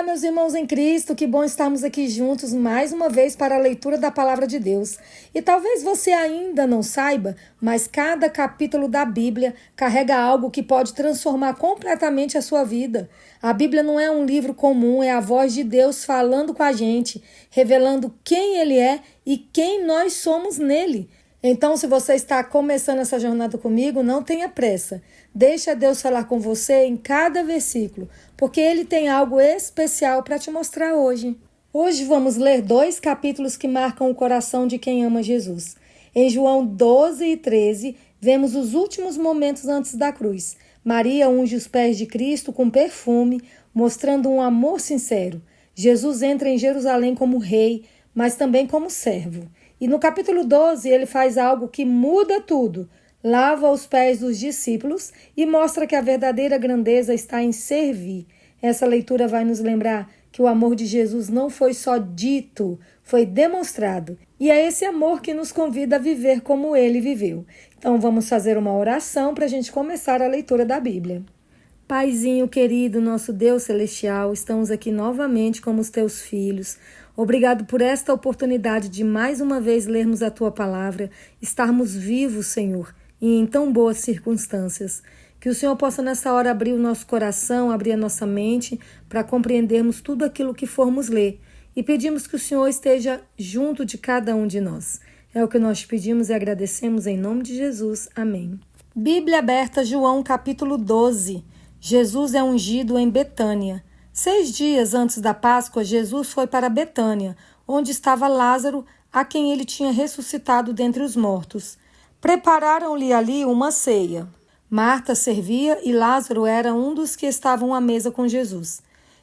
meus irmãos em Cristo, que bom estarmos aqui juntos mais uma vez para a leitura da Palavra de Deus. E talvez você ainda não saiba, mas cada capítulo da Bíblia carrega algo que pode transformar completamente a sua vida. A Bíblia não é um livro comum, é a voz de Deus falando com a gente, revelando quem Ele é e quem nós somos nele. Então, se você está começando essa jornada comigo, não tenha pressa. Deixa Deus falar com você em cada versículo, porque Ele tem algo especial para te mostrar hoje. Hoje vamos ler 2 capítulos que marcam o coração de quem ama Jesus. Em João 12 e 13, vemos os últimos momentos antes da cruz. Maria unge os pés de Cristo com perfume, mostrando um amor sincero. Jesus entra em Jerusalém como rei, mas também como servo. E no capítulo 12, ele faz algo que muda tudo. Lava os pés dos discípulos e mostra que a verdadeira grandeza está em servir. Essa leitura vai nos lembrar que o amor de Jesus não foi só dito, foi demonstrado. E é esse amor que nos convida a viver como ele viveu. Então vamos fazer uma oração para a gente começar a leitura da Bíblia. Paizinho querido, nosso Deus celestial, estamos aqui novamente como os teus filhos. Obrigado por esta oportunidade de mais uma vez lermos a tua palavra, estarmos vivos, Senhor, e em tão boas circunstâncias. Que o Senhor possa nessa hora abrir o nosso coração, abrir a nossa mente, para compreendermos tudo aquilo que formos ler. E pedimos que o Senhor esteja junto de cada um de nós. É o que nós te pedimos e agradecemos em nome de Jesus. Amém. Bíblia aberta, João capítulo 12. Jesus é ungido em Betânia. 6 dias antes da Páscoa, Jesus foi para Betânia, onde estava Lázaro, a quem ele tinha ressuscitado dentre os mortos. Prepararam-lhe ali uma ceia. Marta servia e Lázaro era um dos que estavam à mesa com Jesus.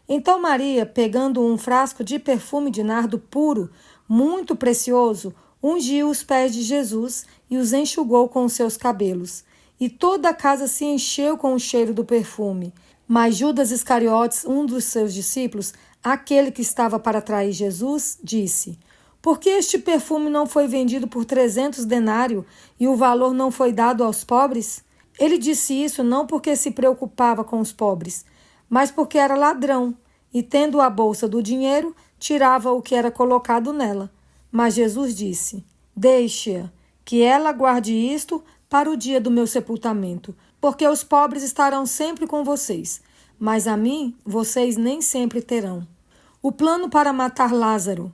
Então Maria, pegando um frasco de perfume de nardo puro, muito precioso, ungiu os pés de Jesus e os enxugou com os seus cabelos. E toda a casa se encheu com o cheiro do perfume. Mas Judas Iscariotes, um dos seus discípulos, aquele que estava para trair Jesus, disse: Por que este perfume não foi vendido por 300 denários e o valor não foi dado aos pobres? Ele disse isso não porque se preocupava com os pobres, mas porque era ladrão e, tendo a bolsa do dinheiro, tirava o que era colocado nela. Mas Jesus disse: Deixe-a, que ela guarde isto para o dia do meu sepultamento, porque os pobres estarão sempre com vocês, mas a mim vocês nem sempre terão. O plano para matar Lázaro.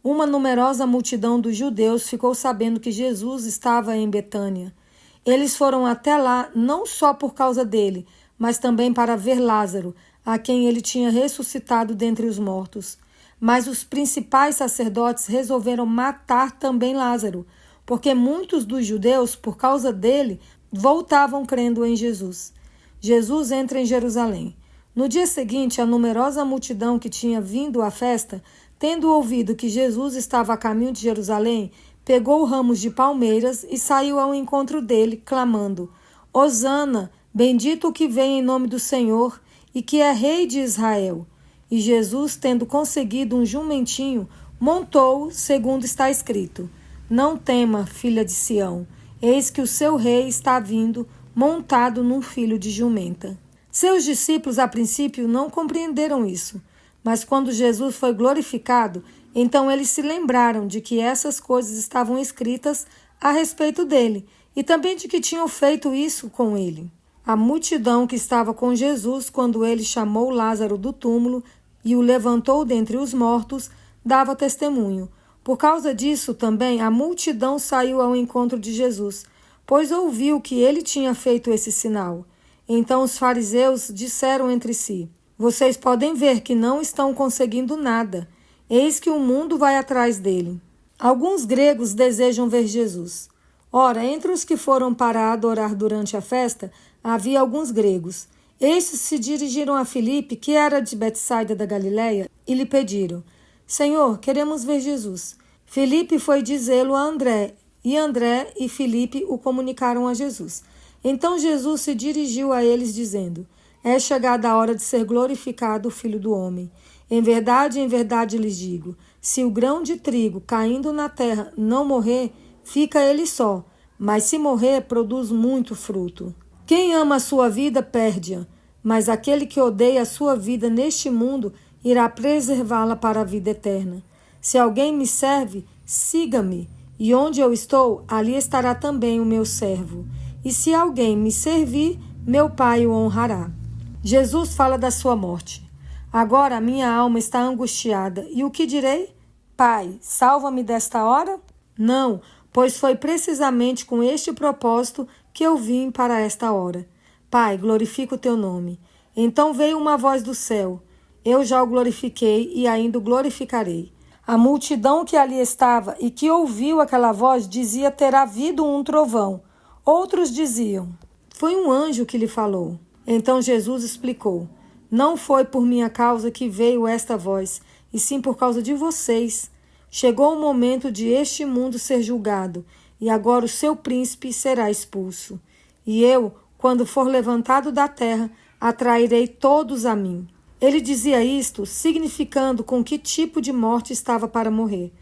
Uma numerosa multidão dos judeus ficou sabendo que Jesus estava em Betânia. Eles foram até lá não só por causa dele, mas também para ver Lázaro, a quem ele tinha ressuscitado dentre os mortos. Mas os principais sacerdotes resolveram matar também Lázaro, porque muitos dos judeus, por causa dele, voltavam crendo em Jesus. Jesus entra em Jerusalém. No dia seguinte, a numerosa multidão que tinha vindo à festa, tendo ouvido que Jesus estava a caminho de Jerusalém, pegou ramos de palmeiras e saiu ao encontro dele, clamando: Hosana, bendito o que vem em nome do Senhor e que é rei de Israel. E Jesus, tendo conseguido um jumentinho, montou-o, segundo está escrito: Não tema, filha de Sião, eis que o seu rei está vindo, montado num filho de jumenta. Seus discípulos, a princípio, não compreenderam isso, mas quando Jesus foi glorificado, então eles se lembraram de que essas coisas estavam escritas a respeito dele, e também de que tinham feito isso com ele. A multidão que estava com Jesus, quando ele chamou Lázaro do túmulo e o levantou dentre os mortos, dava testemunho. Por causa disso também a multidão saiu ao encontro de Jesus, pois ouviu que ele tinha feito esse sinal. Então os fariseus disseram entre si: Vocês podem ver que não estão conseguindo nada. Eis que o mundo vai atrás dele. Alguns gregos desejam ver Jesus. Ora, entre os que foram para adorar durante a festa, havia alguns gregos. Estes se dirigiram a Filipe, que era de Betsaida da Galileia, e lhe pediram: Senhor, queremos ver Jesus. Filipe foi dizê-lo a André, e André e Filipe o comunicaram a Jesus. Então Jesus se dirigiu a eles, dizendo: É chegada a hora de ser glorificado o Filho do Homem. Em verdade lhes digo, se o grão de trigo caindo na terra não morrer, fica ele só, mas se morrer, produz muito fruto. Quem ama a sua vida, perde-a, mas aquele que odeia a sua vida neste mundo, irá preservá-la para a vida eterna. Se alguém me serve, siga-me, e onde eu estou, ali estará também o meu servo. E se alguém me servir, meu Pai o honrará. Jesus fala da sua morte. Agora a minha alma está angustiada, e o que direi? Pai, salva-me desta hora? Não, pois foi precisamente com este propósito que eu vim para esta hora. Pai, glorifica o teu nome. Então veio uma voz do céu. Eu já o glorifiquei e ainda o glorificarei. A multidão que ali estava e que ouviu aquela voz dizia ter havido um trovão. Outros diziam, foi um anjo que lhe falou. Então Jesus explicou, não foi por minha causa que veio esta voz, e sim por causa de vocês. Chegou o momento de este mundo ser julgado, e agora o seu príncipe será expulso. E eu, quando for levantado da terra, atrairei todos a mim. Ele dizia isto, significando com que tipo de morte estava para morrer.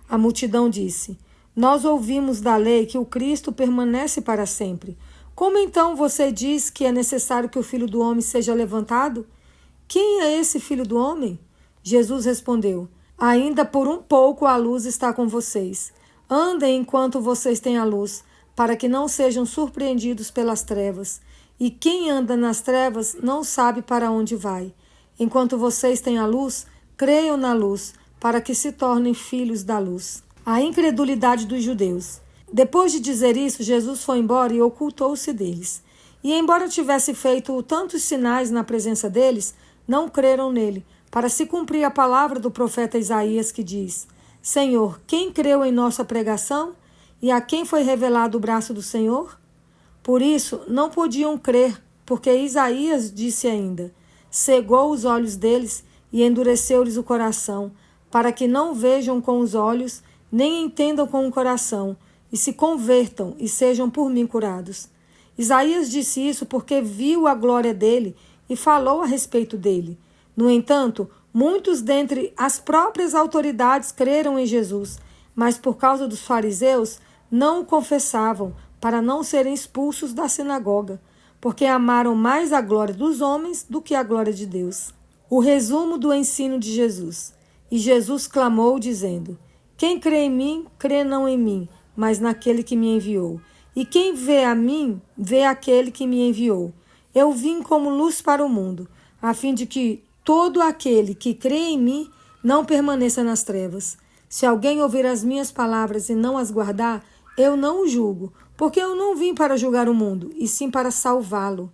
A multidão disse, nós ouvimos da lei que o Cristo permanece para sempre. Como então você diz que é necessário que o Filho do Homem seja levantado? Quem é esse Filho do Homem? Jesus respondeu, ainda por um pouco a luz está com vocês. Andem enquanto vocês têm a luz, para que não sejam surpreendidos pelas trevas. E quem anda nas trevas não sabe para onde vai. Enquanto vocês têm a luz, creiam na luz, para que se tornem filhos da luz. A incredulidade dos judeus. Depois de dizer isso, Jesus foi embora e ocultou-se deles. E embora tivesse feito tantos sinais na presença deles, não creram nele, para se cumprir a palavra do profeta Isaías que diz, Senhor, quem creu em nossa pregação? E a quem foi revelado o braço do Senhor? Por isso, não podiam crer, porque Isaías disse ainda, cegou os olhos deles e endureceu-lhes o coração, para que não vejam com os olhos, nem entendam com o coração, e se convertam e sejam por mim curados. Isaías disse isso porque viu a glória dele e falou a respeito dele. No entanto, muitos dentre as próprias autoridades creram em Jesus, mas por causa dos fariseus não o confessavam, para não serem expulsos da sinagoga, porque amaram mais a glória dos homens do que a glória de Deus. O resumo do ensino de Jesus. E Jesus clamou, dizendo, quem crê em mim, crê não em mim, mas naquele que me enviou. E quem vê a mim, vê aquele que me enviou. Eu vim como luz para o mundo, a fim de que todo aquele que crê em mim não permaneça nas trevas. Se alguém ouvir as minhas palavras e não as guardar, eu não o julgo, porque eu não vim para julgar o mundo, e sim para salvá-lo.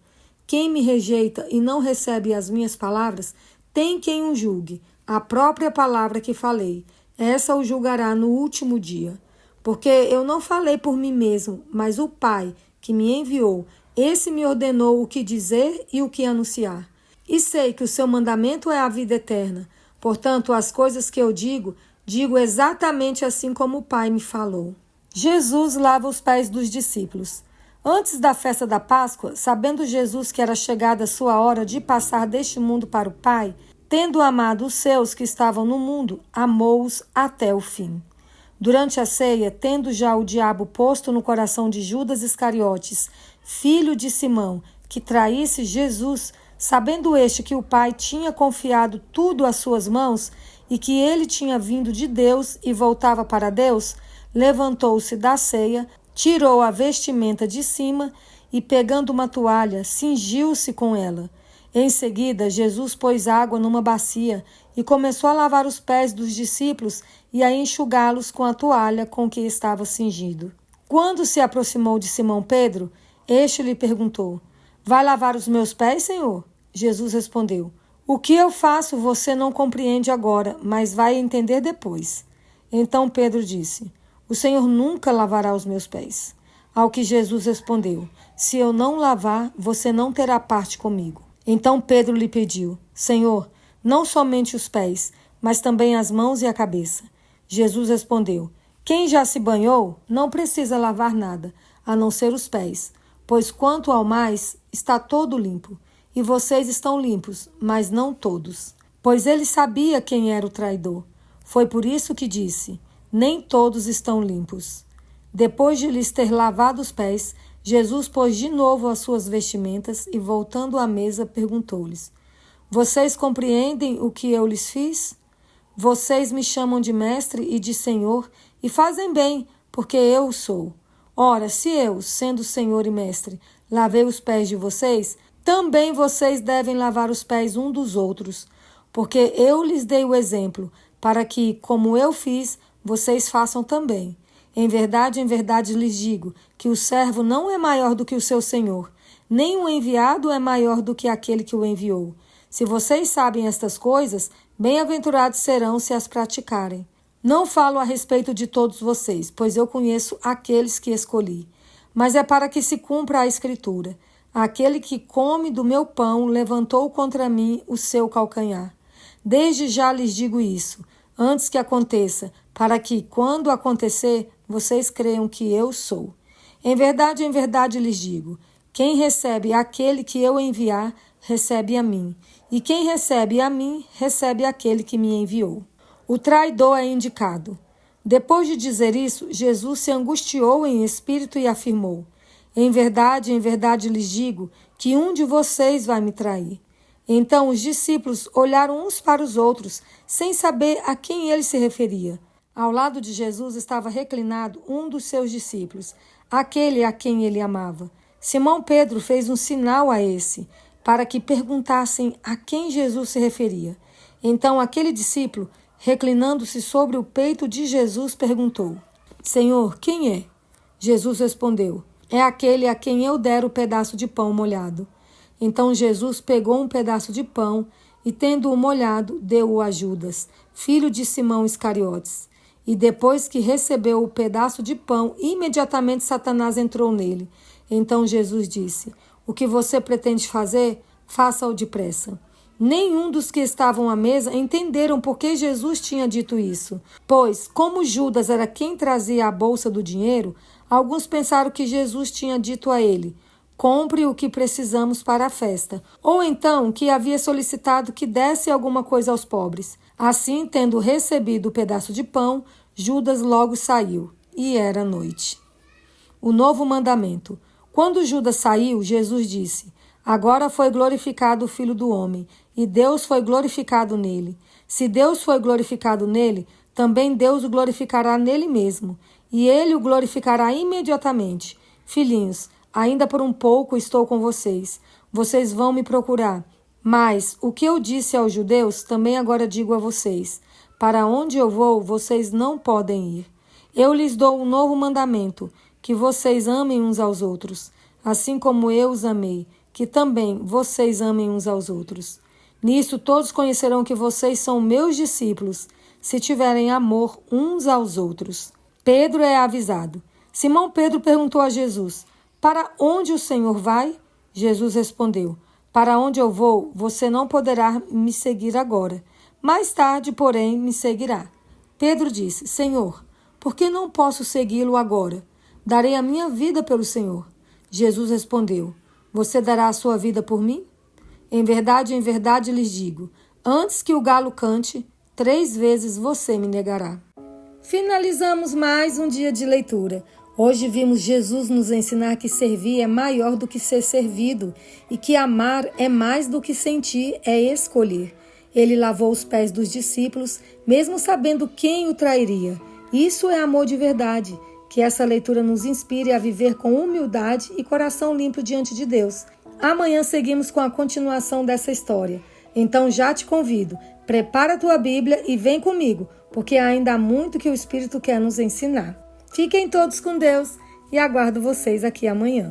Quem me rejeita e não recebe as minhas palavras, tem quem o julgue, a própria palavra que falei. Essa o julgará no último dia. Porque eu não falei por mim mesmo, mas o Pai, que me enviou, esse me ordenou o que dizer e o que anunciar. E sei que o seu mandamento é a vida eterna. Portanto, as coisas que eu digo exatamente assim como o Pai me falou. Jesus lava os pés dos discípulos. Antes da festa da Páscoa, sabendo Jesus que era chegada a sua hora de passar deste mundo para o Pai, tendo amado os seus que estavam no mundo, amou-os até o fim. Durante a ceia, tendo já o diabo posto no coração de Judas Iscariotes, filho de Simão, que traísse Jesus, sabendo este que o Pai tinha confiado tudo às suas mãos e que ele tinha vindo de Deus e voltava para Deus, levantou-se da ceia, tirou a vestimenta de cima e, pegando uma toalha, cingiu-se com ela. Em seguida, Jesus pôs água numa bacia e começou a lavar os pés dos discípulos e a enxugá-los com a toalha com que estava cingido. Quando se aproximou de Simão Pedro, este lhe perguntou, vai lavar os meus pés, Senhor? Jesus respondeu, o que eu faço você não compreende agora, mas vai entender depois. Então Pedro disse, o Senhor nunca lavará os meus pés. Ao que Jesus respondeu, se eu não lavar, você não terá parte comigo. Então Pedro lhe pediu, Senhor, não somente os pés, mas também as mãos e a cabeça. Jesus respondeu, quem já se banhou não precisa lavar nada, a não ser os pés, pois quanto ao mais, está todo limpo. E vocês estão limpos, mas não todos. Pois ele sabia quem era o traidor. Foi por isso que disse, nem todos estão limpos. Depois de lhes ter lavado os pés, Jesus pôs de novo as suas vestimentas e, voltando à mesa, perguntou-lhes, Vocês compreendem o que eu lhes fiz? Vocês me chamam de mestre e de senhor, e fazem bem, porque eu o sou. Ora, se eu, sendo senhor e mestre, lavei os pés de vocês, também vocês devem lavar os pés um dos outros, porque eu lhes dei o exemplo, para que, como eu fiz, vocês façam também. Em verdade lhes digo que o servo não é maior do que o seu senhor, nem o enviado é maior do que aquele que o enviou. Se vocês sabem estas coisas, bem-aventurados serão se as praticarem. Não falo a respeito de todos vocês, pois eu conheço aqueles que escolhi. Mas é para que se cumpra a Escritura. Aquele que come do meu pão levantou contra mim o seu calcanhar. Desde já lhes digo isso, antes que aconteça, para que, quando acontecer, vocês creiam que eu sou. Em verdade lhes digo, quem recebe aquele que eu enviar, recebe a mim. E quem recebe a mim, recebe aquele que me enviou. O traidor é indicado. Depois de dizer isso, Jesus se angustiou em espírito e afirmou: em verdade lhes digo que um de vocês vai me trair. Então os discípulos olharam uns para os outros, sem saber a quem ele se referia. Ao lado de Jesus estava reclinado um dos seus discípulos, aquele a quem ele amava. Simão Pedro fez um sinal a esse, para que perguntassem a quem Jesus se referia. Então aquele discípulo, reclinando-se sobre o peito de Jesus, perguntou: Senhor, quem é? Jesus respondeu: é aquele a quem eu der o pedaço de pão molhado. Então Jesus pegou um pedaço de pão e, tendo-o molhado, deu-o a Judas, filho de Simão Iscariotes. E depois que recebeu o pedaço de pão, imediatamente Satanás entrou nele. Então Jesus disse: o que você pretende fazer, faça-o depressa. Nenhum dos que estavam à mesa entenderam por que Jesus tinha dito isso, pois, como Judas era quem trazia a bolsa do dinheiro, alguns pensaram que Jesus tinha dito a ele: compre o que precisamos para a festa, ou então que havia solicitado que desse alguma coisa aos pobres. Assim, tendo recebido o pedaço de pão, Judas logo saiu, e era noite. O novo mandamento. Quando Judas saiu, Jesus disse: agora foi glorificado o Filho do Homem, e Deus foi glorificado nele. Se Deus foi glorificado nele, também Deus o glorificará nele mesmo, e ele o glorificará imediatamente. Filhinhos, ainda por um pouco estou com vocês. Vocês vão me procurar. Mas o que eu disse aos judeus, também agora digo a vocês: para onde eu vou, vocês não podem ir. Eu lhes dou um novo mandamento, que vocês amem uns aos outros, assim como eu os amei, que também vocês amem uns aos outros. Nisso todos conhecerão que vocês são meus discípulos, se tiverem amor uns aos outros. Pedro é avisado. Simão Pedro perguntou a Jesus: para onde o Senhor vai? Jesus respondeu: para onde eu vou, você não poderá me seguir agora. Mais tarde, porém, me seguirá. Pedro disse: Senhor, por que não posso segui-lo agora? Darei a minha vida pelo Senhor. Jesus respondeu: você dará a sua vida por mim? Em verdade lhes digo, antes que o galo cante, 3 vezes você me negará. Finalizamos mais um dia de leitura. Hoje vimos Jesus nos ensinar que servir é maior do que ser servido e que amar é mais do que sentir, é escolher. Ele lavou os pés dos discípulos, mesmo sabendo quem o trairia. Isso é amor de verdade. Que essa leitura nos inspire a viver com humildade e coração limpo diante de Deus. Amanhã seguimos com a continuação dessa história. Então já te convido, prepara a tua Bíblia e vem comigo, porque ainda há muito que o Espírito quer nos ensinar. Fiquem todos com Deus e aguardo vocês aqui amanhã.